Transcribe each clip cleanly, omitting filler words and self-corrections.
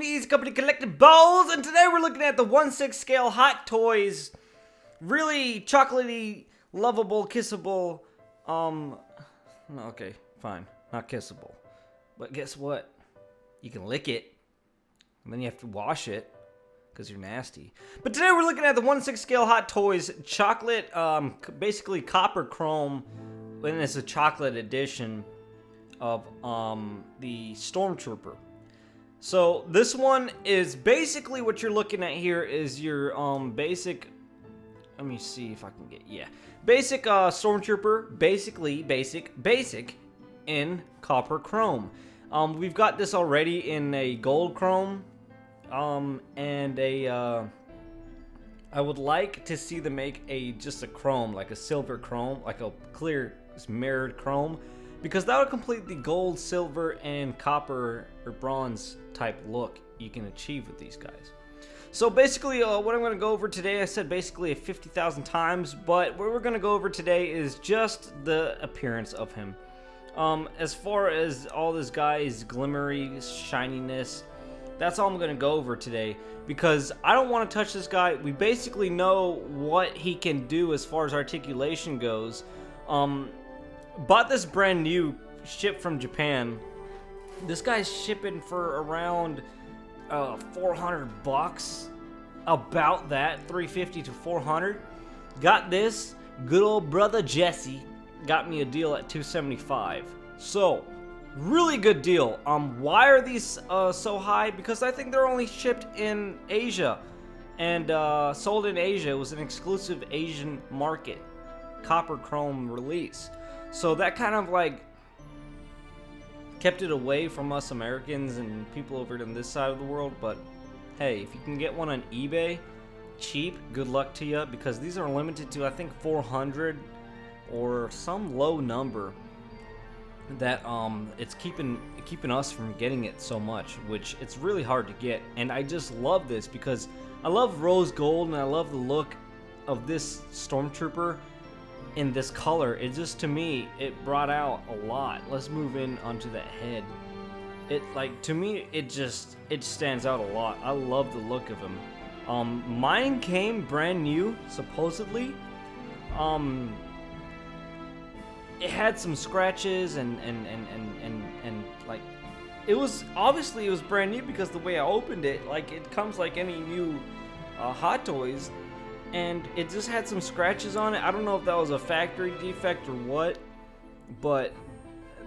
me, Easy Company Collectibles, and today we're looking at the 1/6 scale Hot Toys. Really chocolatey, lovable, kissable, okay, fine, not kissable. But guess what? You can lick it, and then you have to wash it, because you're nasty. But today we're looking at the 1/6 scale Hot Toys chocolate, basically copper chrome, and it's a chocolate edition of the Stormtrooper. So this one is basically what you're looking at here is your basic, let me see if I can get, yeah, basic Stormtrooper, basically basic in copper chrome. We've got this already in a gold chrome, and a I would like to see them make just a chrome, like a silver chrome, like a clear mirrored chrome, because that would complete the gold, silver, and copper or bronze type look you can achieve with these guys. So basically, what I'm going to go over today, I said basically 50,000 times, but what we're going to go over today is just the appearance of him. As far as all this guy's glimmery shininess, that's all I'm going to go over today, because I don't want to touch this guy. We basically know what he can do as far as articulation goes. Bought this brand new, shipped from Japan. This guy's shipping for around 400 bucks, about that, 350 to 400. Got this, good old brother Jesse got me a deal at 275. So really good deal. Why are these so high? Because I think they're only shipped in Asia and sold in Asia. It was an exclusive Asian market copper chrome release, so that kind of like kept it away from us Americans and people over on this side of the world. But hey, if you can get one on eBay cheap, good luck to you, because these are limited to, I think, 400 or some low number that it's keeping us from getting it so much, which it's really hard to get. And I just love this because I love rose gold and I love the look of this Stormtrooper in this color. It just, to me, it brought out a lot. Let's move in onto that head. It, like, to me, it stands out a lot. I love the look of him. Mine came brand new, supposedly. It had some scratches and like, it was obviously, it was brand new because the way I opened it, like, it comes like any new Hot Toys, and it just had some scratches on it. I don't know if that was a factory defect or what, but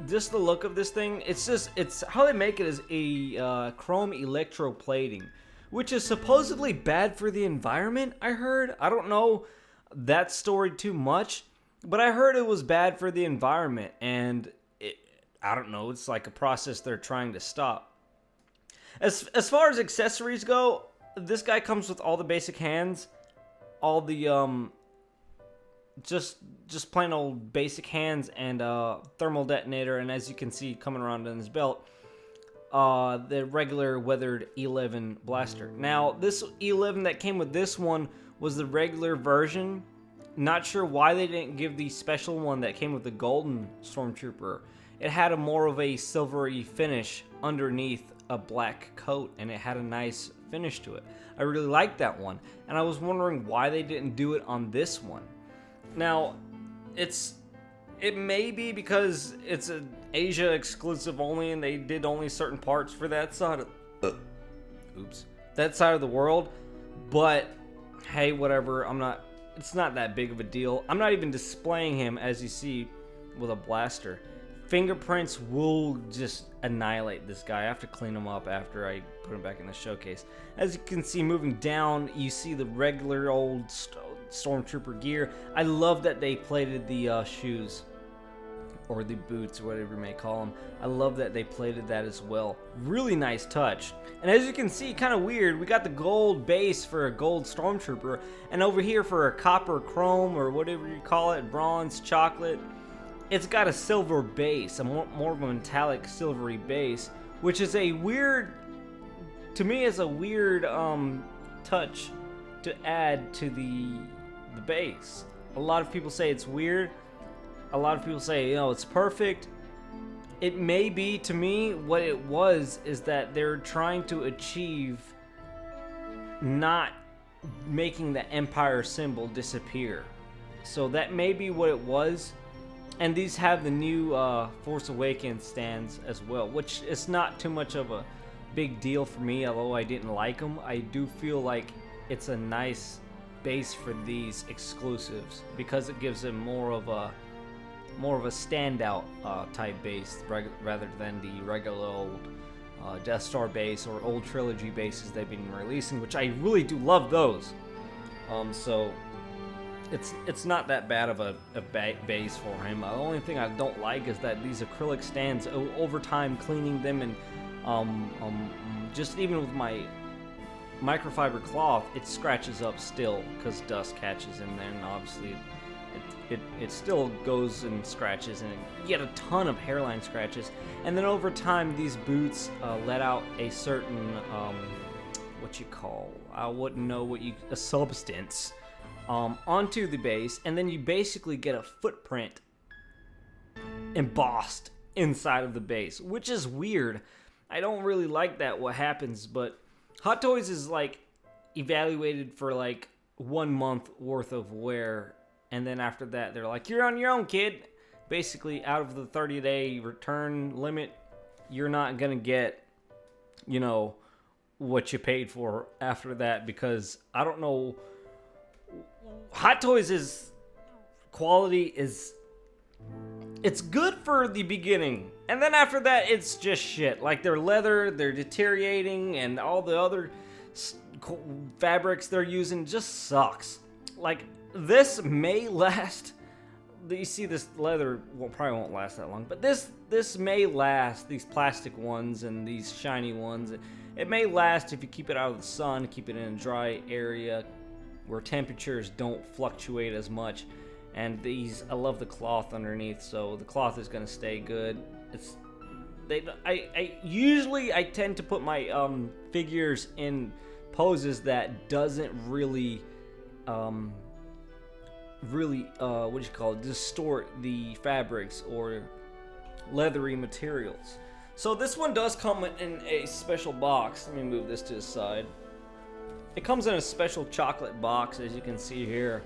just the look of this thing, it's how they make it is a chrome electroplating, which is supposedly bad for the environment, I heard. I don't know that story too much, but I heard it was bad for the environment, and I don't know, it's like a process they're trying to stop. As far as accessories go, this guy comes with all the basic hands, all the just plain old basic hands, and thermal detonator, and as you can see coming around in his belt, the regular weathered E11 blaster. Now this E11 that came with this one was the regular version. Not sure why they didn't give the special one that came with the golden Stormtrooper. It had a more of a silvery finish underneath a black coat, and it had a nice finish to it. I really liked that one, and I was wondering why they didn't do it on this one. Now, it may be because it's an Asia exclusive only, and they did only certain parts for that side of that side of the world. But hey, whatever. It's not that big of a deal. I'm not even displaying him, as you see, with a blaster. Fingerprints will just annihilate this guy. I have to clean him up after I put him back in the showcase. As you can see, moving down, you see the regular old Stormtrooper gear. I love that they plated the shoes, or the boots, or whatever you may call them. I love that they plated that as well. Really nice touch. And as you can see, kind of weird, we got the gold base for a gold Stormtrooper, and over here for a copper chrome, or whatever you call it, bronze, chocolate, it's got a silver base, a more of a metallic silvery base, which is a weird, to me, is a weird touch to add to the base. A lot of people say it's weird. A lot of people say, you know, it's perfect. it may be, to me, what it was is that they're trying to achieve not making the Empire symbol disappear. So that may be what it was. And these have the new Force Awakens stands as well, which is not too much of a big deal for me, although I didn't like them. I do feel like it's a nice base for these exclusives because it gives them more of a standout type base rather than the regular old Death Star base or old trilogy bases they've been releasing, which I really do love those. So it's not that bad of a base for him. The only thing I don't like is that these acrylic stands, over time cleaning them and just even with my microfiber cloth, it scratches up still because dust catches in there, and obviously it still goes and scratches, and you get a ton of hairline scratches. And then over time, these boots let out a certain I wouldn't know a substance onto the base, and then you basically get a footprint embossed inside of the base, which is weird. I don't really like that what happens, but Hot Toys is like evaluated for like 1 month worth of wear, and then after that they're like, you're on your own, kid. Basically, out of the 30-day return limit, you're not gonna get, what you paid for after that, because I don't know. Hot Toys' quality it's good for the beginning, and then after that it's just shit. Like their leather, they're deteriorating, and all the other fabrics they're using just sucks. Like this may last. You see, this leather probably won't last that long, but this may last. These plastic ones and these shiny ones, it may last if you keep it out of the sun, keep it in a dry area where temperatures don't fluctuate as much. And these, I love the cloth underneath, so the cloth is gonna stay good. I usually tend to put my figures in poses that doesn't really distort the fabrics or leathery materials. So this one does come in a special box. Let me move this to the side. It comes in a special chocolate box, as you can see here.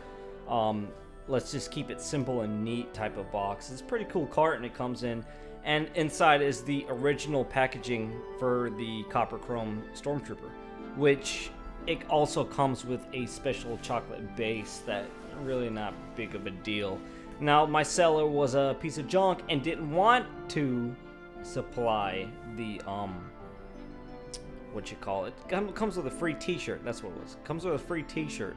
Let's just keep it simple and neat type of box. It's a pretty cool carton it comes in. And inside is the original packaging for the copper chrome Stormtrooper, which it also comes with a special chocolate base that really not big of a deal. Now, my seller was a piece of junk and didn't want to supply the it comes with a free t-shirt. That's what it was. It comes with a free t-shirt.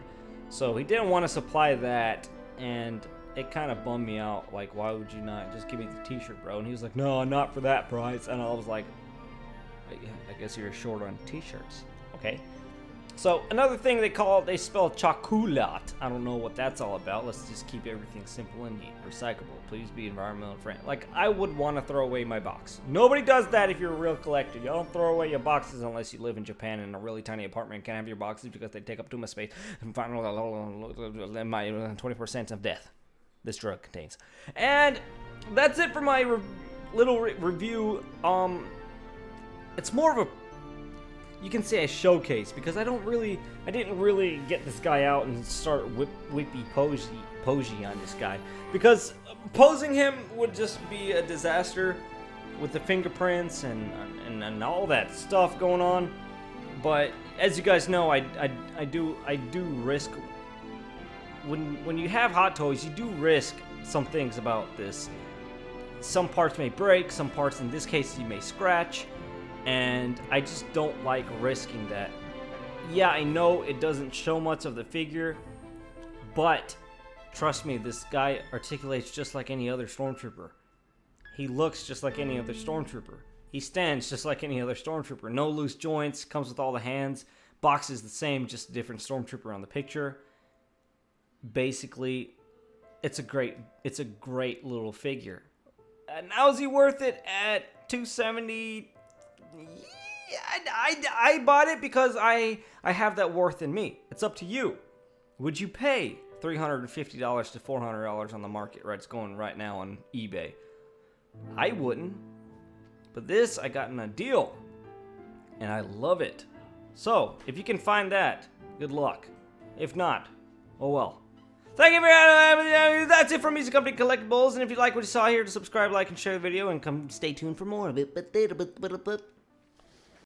So he didn't want to supply that, and it kind of bummed me out. Like, why would you not just give me the t-shirt, bro? And he was like, no, not for that price. And I was like, I guess you're short on t-shirts. Okay. So another thing they spell chocolat. I don't know what that's all about. Let's just keep everything simple and neat. Recyclable. Please be environmental friendly. Like, I would want to throw away my box. Nobody does that if you're a real collector. You don't throw away your boxes unless you live in Japan in a really tiny apartment and can't have your boxes because they take up too much space. And finally, my 20% of death this drug contains. And that's it for my little review. It's more of a, you can say, a showcase, because I didn't really get this guy out and start whippy posy on this guy, because posing him would just be a disaster with the fingerprints and all that stuff going on. But as you guys know, I do risk, when you have Hot Toys, you do risk some things about this. Some parts may break, some parts, in this case, you may scratch. And I just don't like risking that. Yeah, I know it doesn't show much of the figure, but trust me, this guy articulates just like any other Stormtrooper. He looks just like any other Stormtrooper. He stands just like any other Stormtrooper. No loose joints, comes with all the hands. Box is the same, just a different Stormtrooper on the picture. Basically, it's a great little figure. Now, is he worth it at $270? Yeah, I bought it because I have that worth in me. It's up to you. Would you pay $350 to $400 on the market, right? It's going right now on eBay. I wouldn't. But this I got in a deal, and I love it. So, if you can find that, good luck. If not, oh well. Thank you for that's it from Music Company Collectibles, and if you like what you saw here, subscribe, like, and share the video, and come stay tuned for more of it.